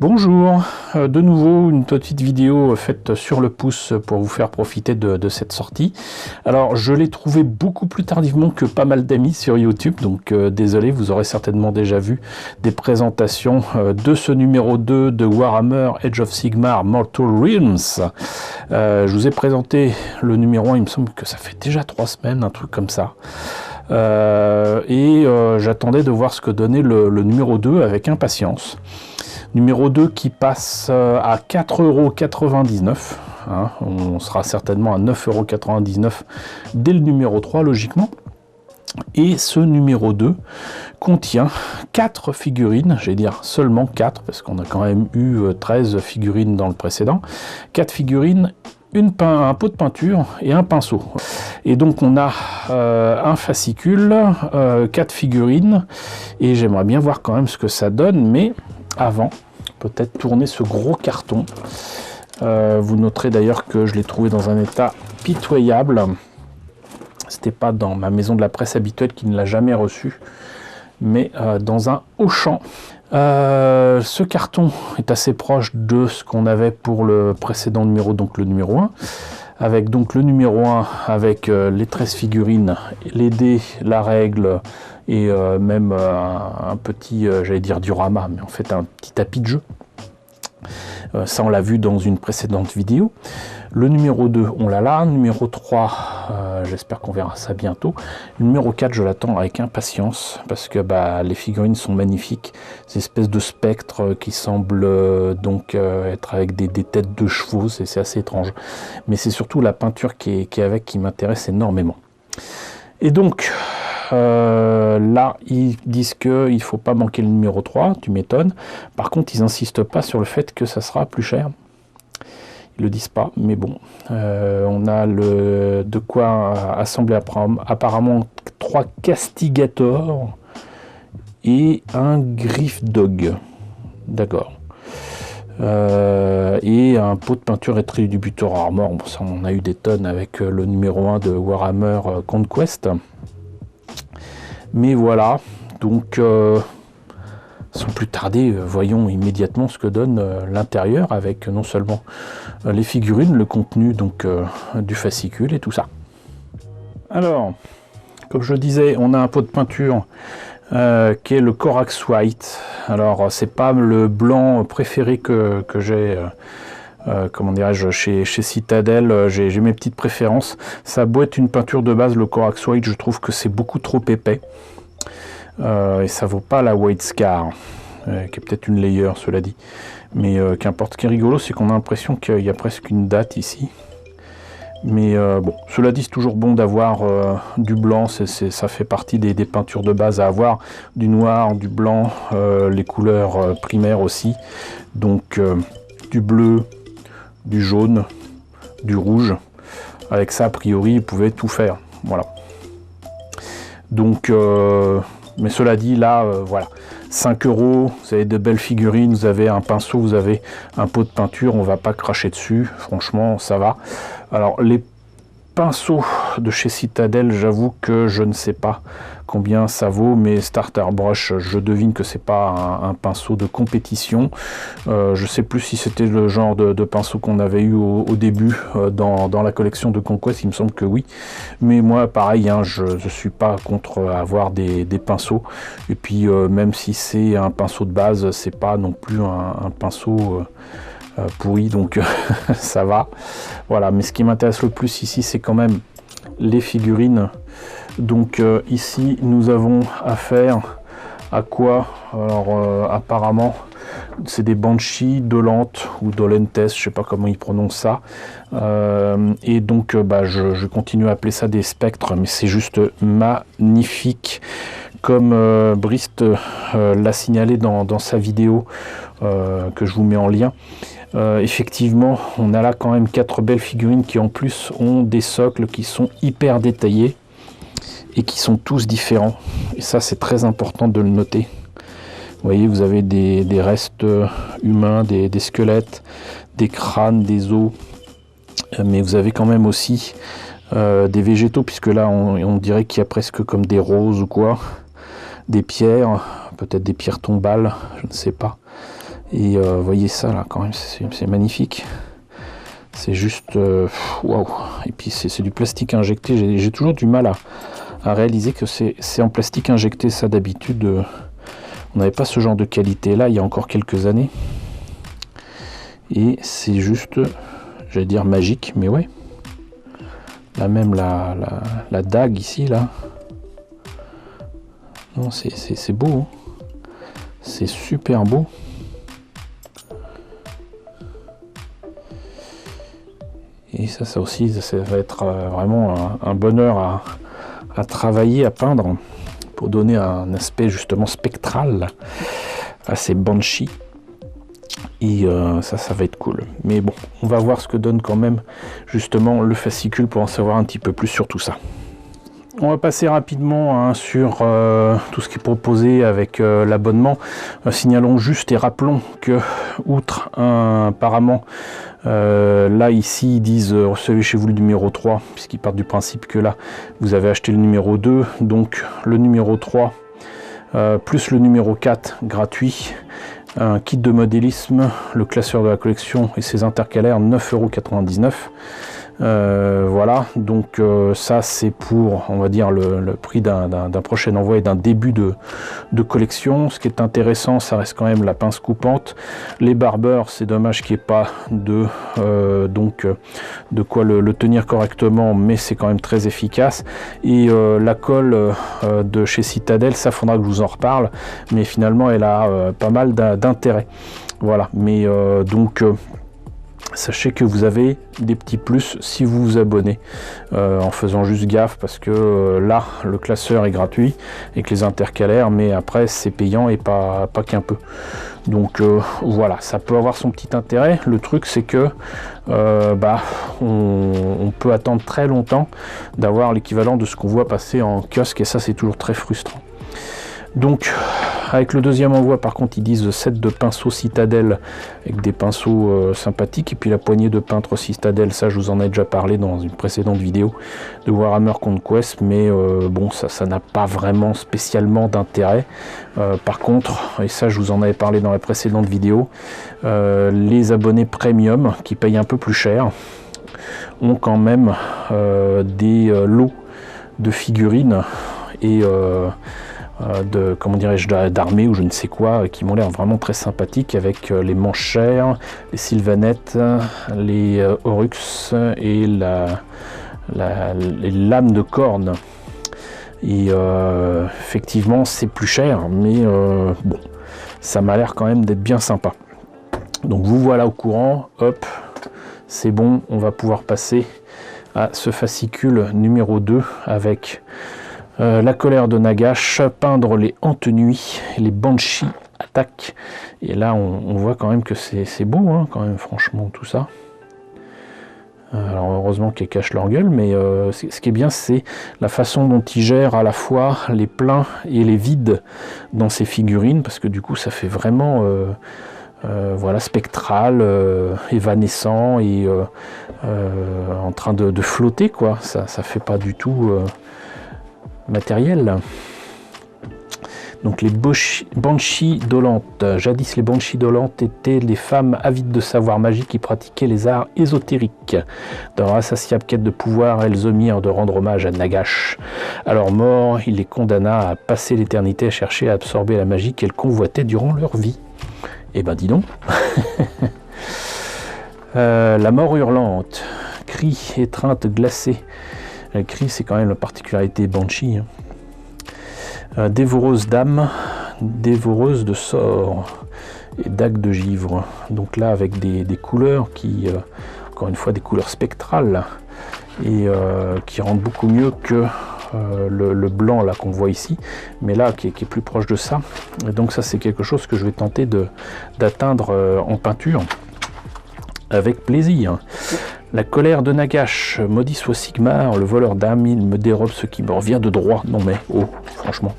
Bonjour, de nouveau une petite vidéo faite sur le pouce pour vous faire profiter de cette sortie. Alors je l'ai trouvé beaucoup plus tardivement que pas mal d'amis sur YouTube, donc désolé, vous aurez certainement déjà vu des présentations de ce numéro 2 de Warhammer Age of Sigmar Mortal Realms. Je vous ai présenté le numéro 1, il me semble que ça fait déjà 3 semaines, un truc comme ça. J'attendais de voir ce que donnait le numéro 2 avec impatience. Numéro 2 qui passe à 4,99 €. Hein, on sera certainement à 9,99 € dès le numéro 3 logiquement. Et ce numéro 2 contient 4 figurines, je vais dire seulement 4 parce qu'on a quand même eu 13 figurines dans le précédent. 4 figurines, un pot de peinture et un pinceau. Et donc on a un fascicule, 4 figurines, et j'aimerais bien voir quand même ce que ça donne, mais avant, peut-être tourner ce gros carton. Vous noterez d'ailleurs que je l'ai trouvé dans un état pitoyable. C'était pas dans ma maison de la presse habituelle qui ne l'a jamais reçu, mais dans un Auchan. Ce carton est assez proche de ce qu'on avait pour le précédent numéro, donc le numéro 1. Avec donc le numéro 1 avec les 13 figurines, les dés, la règle et même un petit, j'allais dire diorama, mais en fait un petit tapis de jeu. Ça on l'a vu dans une précédente vidéo. Le numéro 2 on l'a là, numéro 3 j'espère qu'on verra ça bientôt. Le numéro 4 je l'attends avec impatience parce que les figurines sont magnifiques, ces espèces de spectres qui semblent donc être avec des têtes de chevaux, c'est assez étrange, mais c'est surtout la peinture qui est avec qui m'intéresse énormément. Et donc là ils disent qu'il ne faut pas manquer le numéro 3, tu m'étonnes. Par contre ils n'insistent pas sur le fait que ça sera plus cher. Ils le disent pas, mais bon, on a de quoi assembler apparemment 3 castigators et un Griffdog, d'accord, et un pot de peinture Attributor Armor. Bon, ça on a eu des tonnes avec le numéro 1 de Warhammer Conquest, mais voilà, donc sans plus tarder, voyons immédiatement ce que donne l'intérieur avec non seulement les figurines, le contenu donc du fascicule et tout ça. Alors, comme je disais, on a un pot de peinture qui est le Corax White. Alors, c'est pas le blanc préféré que j'ai, comment dirais-je, chez Citadel. J'ai mes petites préférences. Ça a beau être une peinture de base, le Corax White, je trouve que c'est beaucoup trop épais. Et ça vaut pas la White Scar, qui est peut-être une layer, cela dit, mais qu'importe. Ce qui est rigolo, c'est qu'on a l'impression qu'il y a presque une date ici, mais bon, cela dit, c'est toujours bon d'avoir du blanc, ça fait partie des peintures de base à avoir, du noir, du blanc, les couleurs primaires aussi, donc du bleu, du jaune, du rouge. Avec ça, a priori, ils pouvaient tout faire, voilà. Donc mais cela dit, là, voilà, 5 €, vous avez de belles figurines, vous avez un pinceau, vous avez un pot de peinture, on va pas cracher dessus, franchement, ça va. Alors, les pinceaux de chez Citadel, j'avoue que je ne sais pas combien ça vaut, mais Starter Brush, je devine que c'est pas un pinceau de compétition. Je sais plus si c'était le genre de pinceau qu'on avait eu au début dans la collection de Conquest, il me semble que oui, mais moi pareil, hein, je suis pas contre avoir des pinceaux, et puis même si c'est un pinceau de base, c'est pas non plus un pinceau pourri, donc ça va, voilà. Mais ce qui m'intéresse le plus ici, c'est quand même les figurines. Donc ici nous avons affaire à quoi? Alors apparemment c'est des Banshee Dolentes ou Dolentes, je sais pas comment ils prononcent ça, et donc je continue à appeler ça des spectres, mais c'est juste magnifique, comme Brist l'a signalé dans sa vidéo que je vous mets en lien. Effectivement, on a là quand même 4 belles figurines qui en plus ont des socles qui sont hyper détaillés et qui sont tous différents, et ça c'est très important de le noter. Vous voyez, vous avez des restes humains, des squelettes, des crânes, des os, mais vous avez quand même aussi des végétaux, puisque là on dirait qu'il y a presque comme des roses ou quoi, des pierres, peut-être des pierres tombales, je ne sais pas. Et voyez ça là quand même, c'est magnifique. C'est juste waouh. Et puis c'est du plastique injecté. J'ai toujours du mal à réaliser que c'est en plastique injecté. Ça d'habitude, on n'avait pas ce genre de qualité là il y a encore quelques années. Et c'est juste, j'allais dire magique, mais ouais. Là même la dague ici là. Non, c'est beau. Hein. C'est super beau. Et ça aussi, ça va être vraiment un bonheur à travailler, à peindre, pour donner un aspect justement spectral à ces Banshee. Et ça va être cool. Mais bon, on va voir ce que donne quand même justement le fascicule pour en savoir un petit peu plus sur tout ça. On va passer rapidement sur tout ce qui est proposé avec l'abonnement. Signalons juste et rappelons que, outre apparemment, là ici ils disent recevez chez vous le numéro 3, puisqu'ils partent du principe que là vous avez acheté le numéro 2, donc le numéro 3 plus le numéro 4 gratuit. Un kit de modélisme, le classeur de la collection et ses intercalaires, 9,99 €. Voilà, donc ça c'est pour, on va dire, le prix d'un prochain envoi et d'un début de collection. Ce qui est intéressant, ça reste quand même la pince coupante. Les barbeurs, c'est dommage qu'il n'y ait pas de quoi le tenir correctement, mais c'est quand même très efficace. Et la colle de chez Citadel, ça faudra que je vous en reparle, mais finalement elle a pas mal d'intérêt. Voilà, mais sachez que vous avez des petits plus si vous vous abonnez, en faisant juste gaffe, parce que là le classeur est gratuit et que les intercalaires, mais après c'est payant et pas qu'un peu. Donc voilà, ça peut avoir son petit intérêt. Le truc c'est que on peut attendre très longtemps d'avoir l'équivalent de ce qu'on voit passer en kiosque, et ça c'est toujours très frustrant. Donc avec le deuxième envoi, par contre, ils disent 7 de pinceaux Citadel avec des pinceaux sympathiques, et puis la poignée de peintre Citadel, ça je vous en ai déjà parlé dans une précédente vidéo de Warhammer Conquest, mais bon, ça n'a pas vraiment spécialement d'intérêt. Par contre, et ça je vous en avais parlé dans la précédente vidéo, les abonnés premium qui payent un peu plus cher ont quand même des lots de figurines et comment dirais-je, d'armée ou je ne sais quoi, qui m'ont l'air vraiment très sympathiques, avec les manchères, les sylvanettes, les oryx et les lames de corne. Et effectivement c'est plus cher, mais bon, ça m'a l'air quand même d'être bien sympa. Donc vous voilà au courant, hop, c'est bon, on va pouvoir passer à ce fascicule numéro 2 avec la colère de Nagash, peindre les Hantes Nuit, les Banshee attaquent. Et là on voit quand même que c'est beau, hein, quand même, franchement, tout ça. Alors heureusement qu'ils cachent leur gueule, mais ce qui est bien, c'est la façon dont ils gèrent à la fois les pleins et les vides dans ces figurines, parce que du coup ça fait vraiment voilà, spectral, évanescent et en train de flotter, quoi. Ça fait pas du tout matériel. Donc les Banshee Dolentes. Jadis, les Banshee Dolentes étaient les femmes avides de savoir magique qui pratiquaient les arts ésotériques. Dans leur insatiable quête de pouvoir, elles omirent de rendre hommage à Nagash. À leur mort, il les condamna à passer l'éternité à chercher à absorber la magie qu'elles convoitaient durant leur vie. Eh ben dis donc. La mort hurlante. Cris, étreinte glacée. Le cri, c'est quand même la particularité Banshee. Dévoreuse d'âme, dévoreuse de sorts et dague de givre. Donc là, avec des couleurs qui, encore une fois, des couleurs spectrales et qui rendent beaucoup mieux que le blanc là qu'on voit ici, mais là qui est plus proche de ça. Et donc ça, c'est quelque chose que je vais tenter d'atteindre en peinture avec plaisir. La colère de Nagash, maudit soit Sigmar, le voleur d'âme, il me dérobe ce qui me revient de droit. Non mais, oh, franchement.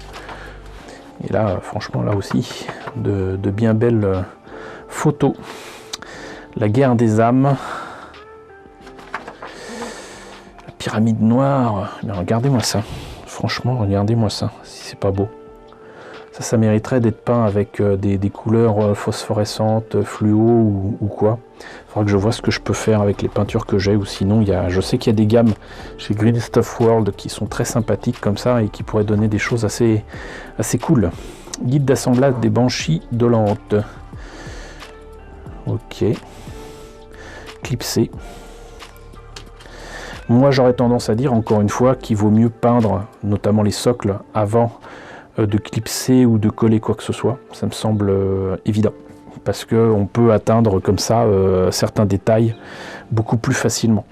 Et là, franchement, là aussi, de bien belles photos. La guerre des âmes. La pyramide noire. Mais regardez-moi ça. Franchement, regardez-moi ça, si c'est pas beau. Ça mériterait d'être peint avec des couleurs phosphorescentes, fluo ou quoi. Il faudra que je vois ce que je peux faire avec les peintures que j'ai, ou sinon je sais qu'il y a des gammes chez Green Stuff World qui sont très sympathiques comme ça et qui pourraient donner des choses assez cool. Guide d'assemblage des Banshees Dolentes. Ok. Clipsé. Moi j'aurais tendance à dire encore une fois qu'il vaut mieux peindre notamment les socles avant de clipser ou de coller quoi que ce soit. Ça me semble évident. Parce qu'on peut atteindre comme ça certains détails beaucoup plus facilement.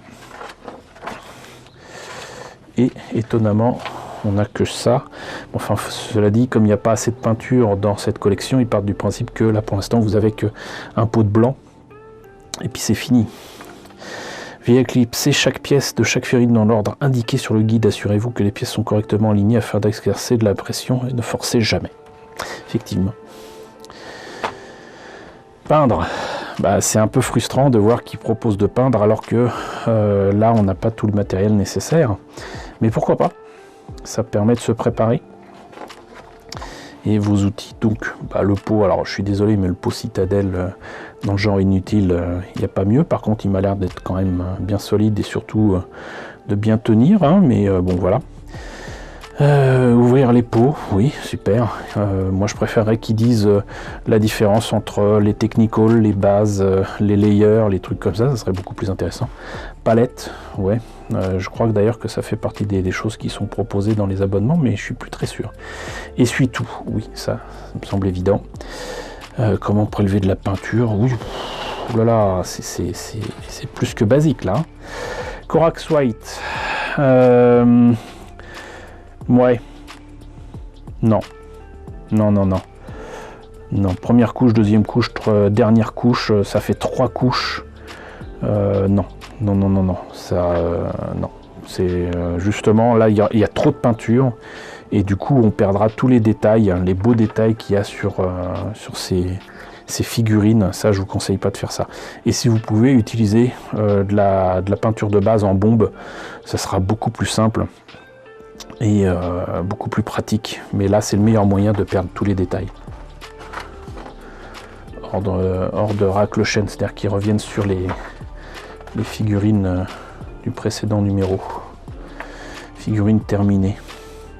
Et étonnamment, on n'a que ça. Enfin, cela dit, comme il n'y a pas assez de peinture dans cette collection, ils partent du principe que là pour l'instant vous avez qu'un pot de blanc. Et puis c'est fini. Veuillez éclipser chaque pièce de chaque figurine dans l'ordre indiqué sur le guide. Assurez-vous que les pièces sont correctement alignées afin d'exercer de la pression et ne forcez jamais. Effectivement. Peindre. C'est un peu frustrant de voir qu'ils proposent de peindre alors que là on n'a pas tout le matériel nécessaire. Mais pourquoi pas? Ça permet de se préparer. Et vos outils, donc le pot, alors je suis désolé, mais le pot citadelle dans le genre inutile, il n'y a pas mieux. Par contre, il m'a l'air d'être quand même bien solide et surtout de bien tenir, hein, mais bon voilà. Ouvrir les pots, oui, super. Moi je préférerais qu'ils disent la différence entre les technicals, les bases, les layers, les trucs comme ça serait beaucoup plus intéressant. Palette, ouais, je crois que d'ailleurs que ça fait partie des choses qui sont proposées dans les abonnements, mais je suis plus très sûr. Essuie-tout, oui, ça me semble évident. Comment prélever de la peinture, oui, oh là là, c'est plus que basique là. Corax White, ouais. Non. Non, première couche, deuxième couche, dernière couche, ça fait 3 couches. Non. Ça, non. C'est justement, là, il y a trop de peinture. Et du coup, on perdra tous les détails, hein, les beaux détails qu'il y a sur ces figurines. Ça, je vous conseille pas de faire ça. Et si vous pouvez utiliser de la peinture de base en bombe, ça sera beaucoup plus simple. Et beaucoup plus pratique, mais là c'est le meilleur moyen de perdre tous les détails. Hors de raclochen, c'est-à-dire qu'ils reviennent sur les figurines du précédent numéro. Figurines terminées.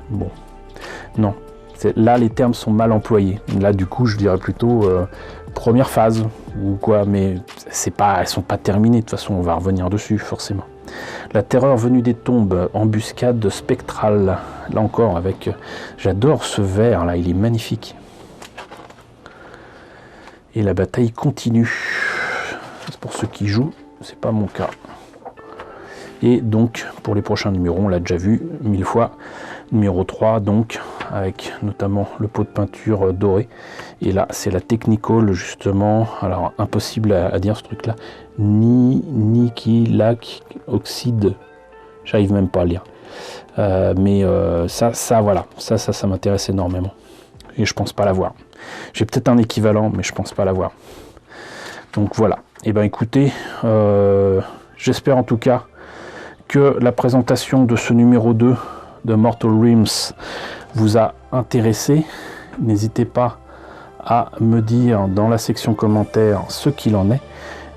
Bon, non, là les termes sont mal employés. Là du coup je dirais plutôt première phase ou quoi, mais elles sont pas terminées, de toute façon on va revenir dessus forcément. La terreur venue des tombes, embuscade spectrale. Là encore, j'adore ce vert là, il est magnifique. Et la bataille continue. C'est pour ceux qui jouent, c'est pas mon cas. Et donc, pour les prochains numéros, on l'a déjà vu 1000 fois. Numéro 3, donc, avec notamment le pot de peinture doré. Et là, c'est la Technical, justement. Alors, impossible à dire ce truc-là. Nikilac oxyde. J'arrive même pas à lire. Mais ça, voilà. Ça m'intéresse énormément. Et je pense pas l'avoir. J'ai peut-être un équivalent, mais je pense pas l'avoir. Donc, voilà. Et ben écoutez, j'espère en tout cas que la présentation de ce numéro 2 de Mortal Realms vous a intéressé. N'hésitez pas à me dire dans la section commentaires ce qu'il en est.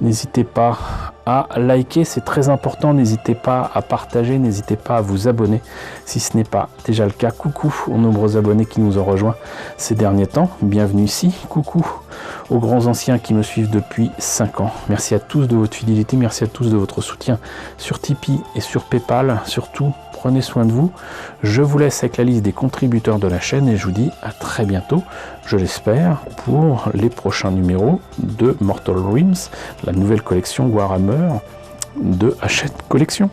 N'hésitez pas à liker, c'est très important. N'hésitez pas à partager, n'hésitez pas à vous abonner si ce n'est pas déjà le cas. Coucou aux nombreux abonnés qui nous ont rejoints ces derniers temps. Bienvenue ici. Coucou aux grands anciens qui me suivent depuis 5 ans. Merci à tous de votre fidélité, merci à tous de votre soutien sur Tipeee et sur Paypal. Surtout, prenez soin de vous. Je vous laisse avec la liste des contributeurs de la chaîne et je vous dis à très bientôt, je l'espère, pour les prochains numéros de Mortal Realms, la nouvelle collection Warhammer de Hachette Collection.